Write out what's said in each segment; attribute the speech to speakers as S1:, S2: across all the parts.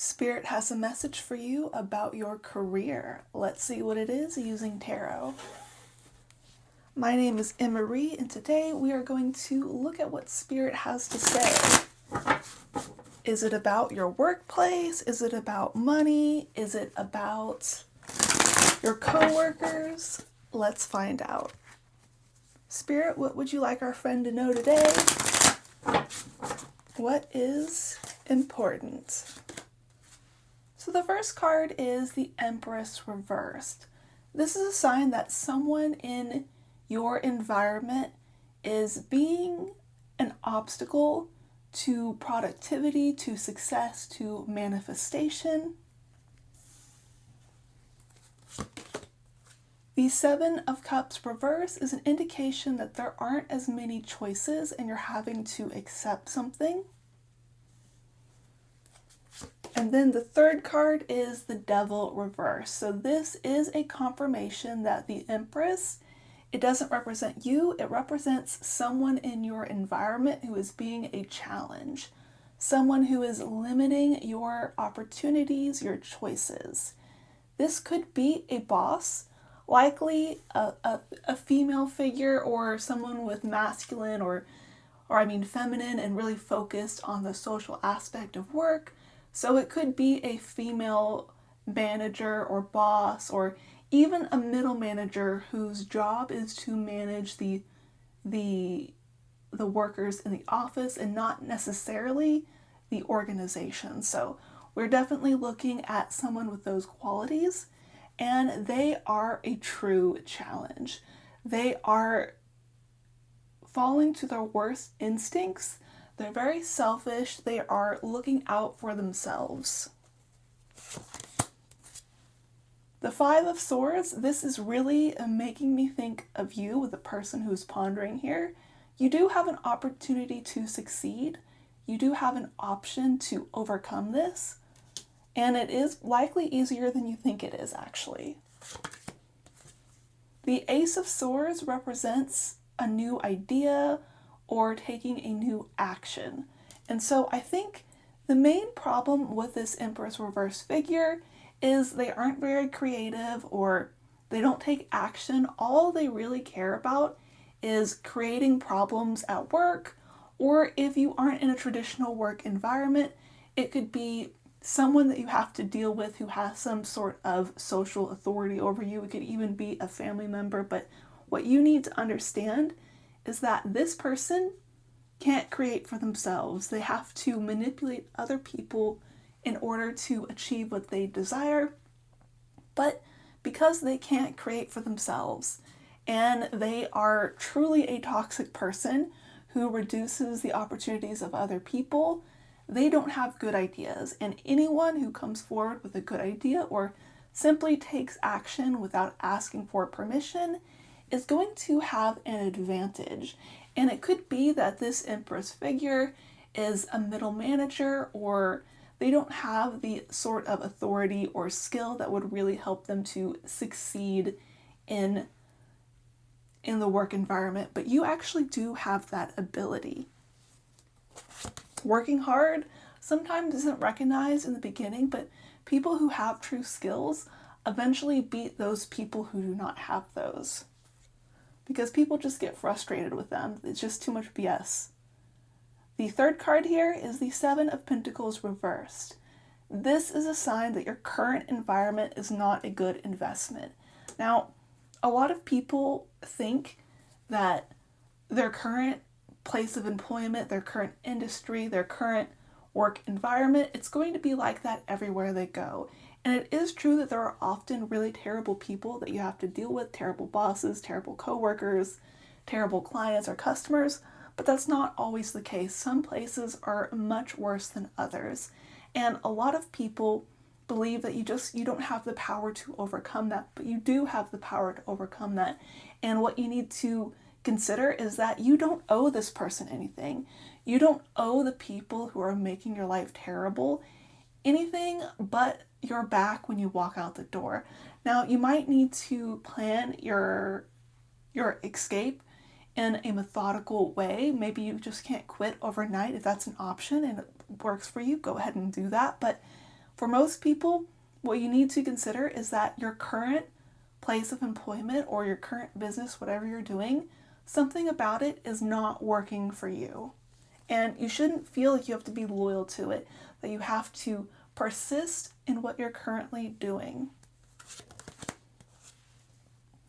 S1: Spirit has a message for you about your career. Let's see what it is using tarot. My name is Emery, and today we are going to look at what Spirit has to say. Is it about your workplace? Is it about money? Is it about your coworkers? Let's find out. Spirit, what would you like our friend to know today? What is important? So the first card is the Empress reversed. This is a sign that someone in your environment is being an obstacle to productivity, to success, to manifestation. The Seven of Cups reverse is an indication that there aren't as many choices and you're having to accept something. And then the third card is the Devil reverse. So this is a confirmation that the Empress, it doesn't represent you, it represents someone in your environment who is being a challenge, someone who is limiting your opportunities, your choices. This could be a boss, likely a female figure or someone with masculine or feminine and really focused on the social aspect of work. So it could be a female manager or boss or even a middle manager whose job is to manage the workers in the office and not necessarily the organization. So we're definitely looking at someone with those qualities, and they are a true challenge. They are falling to their worst instincts. They're very selfish. They are looking out for themselves. The Five of Swords, this is really making me think of you, the person who's pondering here. You do have an opportunity to succeed. You do have an option to overcome this. And it is likely easier than you think it is, actually. The Ace of Swords represents a new idea or taking a new action. And so I think the main problem with this Empress reverse figure is they aren't very creative or they don't take action. All they really care about is creating problems at work, or if you aren't in a traditional work environment, it could be someone that you have to deal with who has some sort of social authority over you. It could even be a family member, but what you need to understand is that this person can't create for themselves. They have to manipulate other people in order to achieve what they desire. But because they can't create for themselves and they are truly a toxic person who reduces the opportunities of other people, they don't have good ideas. And anyone who comes forward with a good idea or simply takes action without asking for permission is going to have an advantage. And it could be that this Empress figure is a middle manager, or they don't have the sort of authority or skill that would really help them to succeed in the work environment, but you actually do have that ability. Working hard sometimes isn't recognized in the beginning, but people who have true skills eventually beat those people who do not have those, because people just get frustrated with them. It's just too much BS. The third card here is the Seven of Pentacles reversed. This is a sign that your current environment is not a good investment. Now, a lot of people think that their current place of employment, their current industry, their current work environment, it's going to be like that everywhere they go. And it is true that there are often really terrible people that you have to deal with, terrible bosses, terrible coworkers, terrible clients or customers, but that's not always the case. Some places are much worse than others. And a lot of people believe that you don't have the power to overcome that, but you do have the power to overcome that. And what you need to consider is that you don't owe this person anything. You don't owe the people who are making your life terrible anything but your back when you walk out the door. Now, you might need to plan your escape in a methodical way. Maybe you just can't quit overnight. If that's an option and it works for you, go ahead and do that. But For most people, what you need to consider is that your current place of employment or your current business, whatever you're doing, something about it is not working for you. And you shouldn't feel like you have to be loyal to it, that you have to persist in what you're currently doing.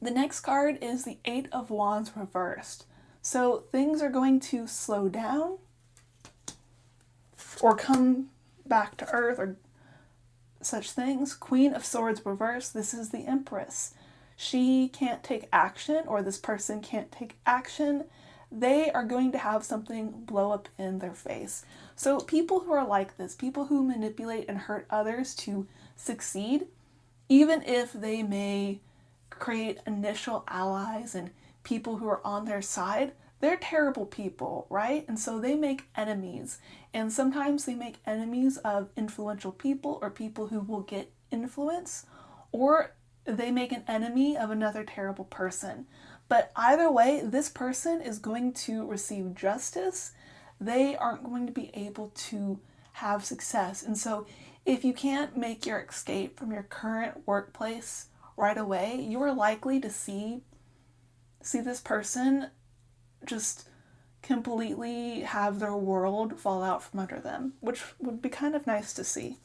S1: The next card is the Eight of Wands reversed. So things are going to slow down or come back to earth or such things. Queen of Swords reversed. This is the Empress. She can't take action, or this person can't take action. They are going to have something blow up in their face. So people who are like this, people who manipulate and hurt others to succeed, even if they may create initial allies and people who are on their side, they're terrible people, right? And so they make enemies. And sometimes they make enemies of influential people or people who will get influence, or they make an enemy of another terrible person. But either way, this person is going to receive justice. They aren't going to be able to have success. And so if you can't make your escape from your current workplace right away, you are likely to see this person just completely have their world fall out from under them, which would be kind of nice to see.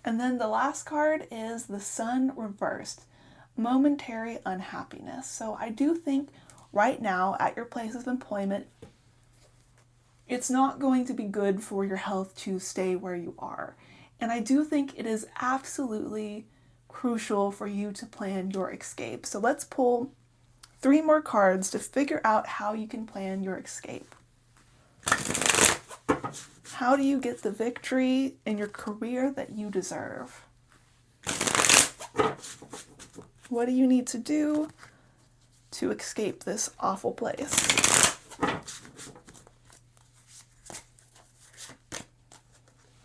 S1: And then the last card is the Sun reversed, momentary unhappiness. So I do think right now at your place of employment, it's not going to be good for your health to stay where you are. And I do think it is absolutely crucial for you to plan your escape. So let's pull 3 more cards to figure out how you can plan your escape. How do you get the victory in your career that you deserve? What do you need to do to escape this awful place?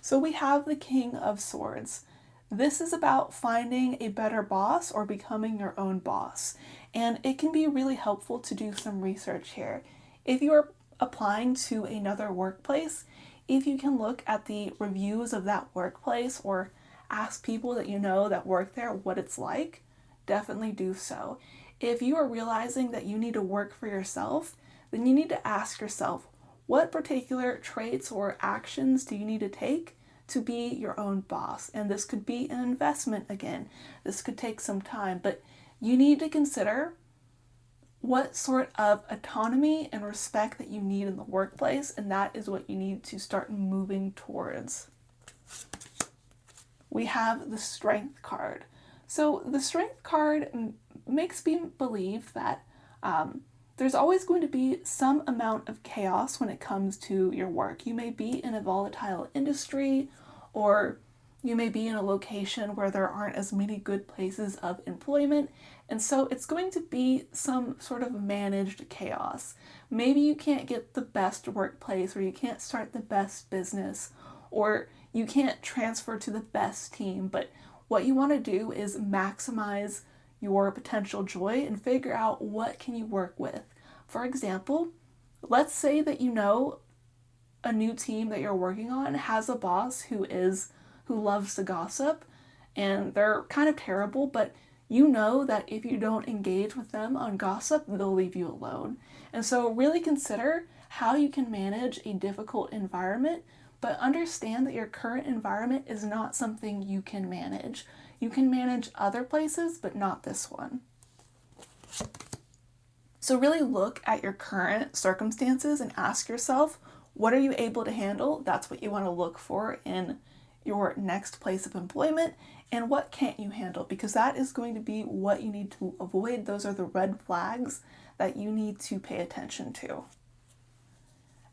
S1: So we have the King of Swords. This is about finding a better boss or becoming your own boss. And it can be really helpful to do some research here. If you are applying to another workplace, if you can look at the reviews of that workplace or ask people that you know that work there what it's like, definitely do so. If you are realizing that you need to work for yourself, then you need to ask yourself, what particular traits or actions do you need to take to be your own boss? And this could be an investment again. This could take some time, but you need to consider what sort of autonomy and respect that you need in the workplace, and that is what you need to start moving towards. We have the Strength card. So the Strength card makes me believe that there's always going to be some amount of chaos when it comes to your work. You may be in a volatile industry, or you may be in a location where there aren't as many good places of employment, and so it's going to be some sort of managed chaos. Maybe you can't get the best workplace, or you can't start the best business, or you can't transfer to the best team, but what you want to do is maximize your potential joy and figure out what can you work with. For example, let's say that you know a new team that you're working on has a boss who loves to gossip, and they're kind of terrible, but you know that if you don't engage with them on gossip, they'll leave you alone. And so really consider how you can manage a difficult environment, but understand that your current environment is not something you can manage. You can manage other places, but not this one. So really look at your current circumstances and ask yourself, what are you able to handle? That's what you want to look for in your next place of employment. And what can't you handle? Because that is going to be what you need to avoid. Those are the red flags that you need to pay attention to.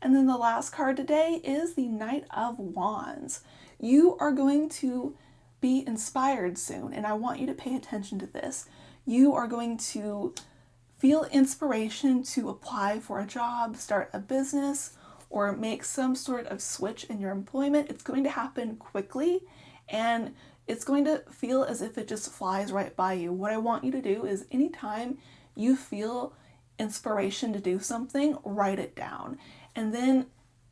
S1: And then the last card today is the Knight of Wands. You are going to be inspired soon, and I want you to pay attention to this. You are going to feel inspiration to apply for a job, start a business, or make some sort of switch in your employment. It's going to happen quickly, and it's going to feel as if it just flies right by you. What I want you to do is anytime you feel inspiration to do something, write it down. And then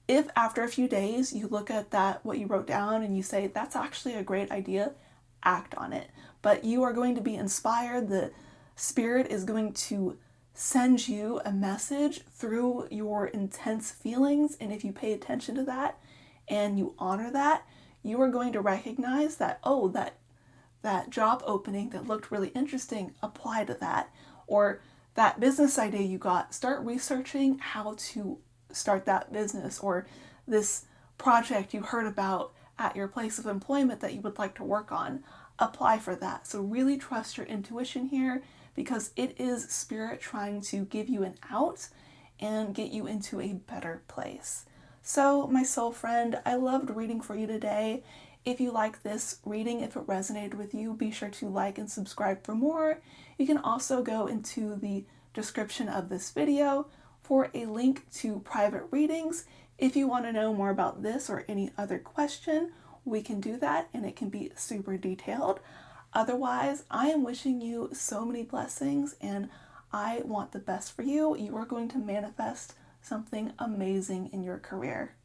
S1: If after a few days you look at that, what you wrote down, and you say, that's actually a great idea, act on it. But you are going to be inspired. The Spirit is going to send you a message through your intense feelings. And if you pay attention to that and you honor that, you are going to recognize that, oh, that job opening that looked really interesting, apply to that. Or that business idea you got, start researching how to start that business. Or this project you heard about at your place of employment that you would like to work on, apply for that. So really trust your intuition here, because it is Spirit trying to give you an out and get you into a better place. So, my soul friend, I loved reading for you today. If you like this reading, if it resonated with you, be sure to like and subscribe for more. You can also go into the description of this video for a link to private readings. If you want to know more about this or any other question, we can do that, and it can be super detailed. Otherwise, I am wishing you so many blessings, and I want the best for you. You are going to manifest something amazing in your career.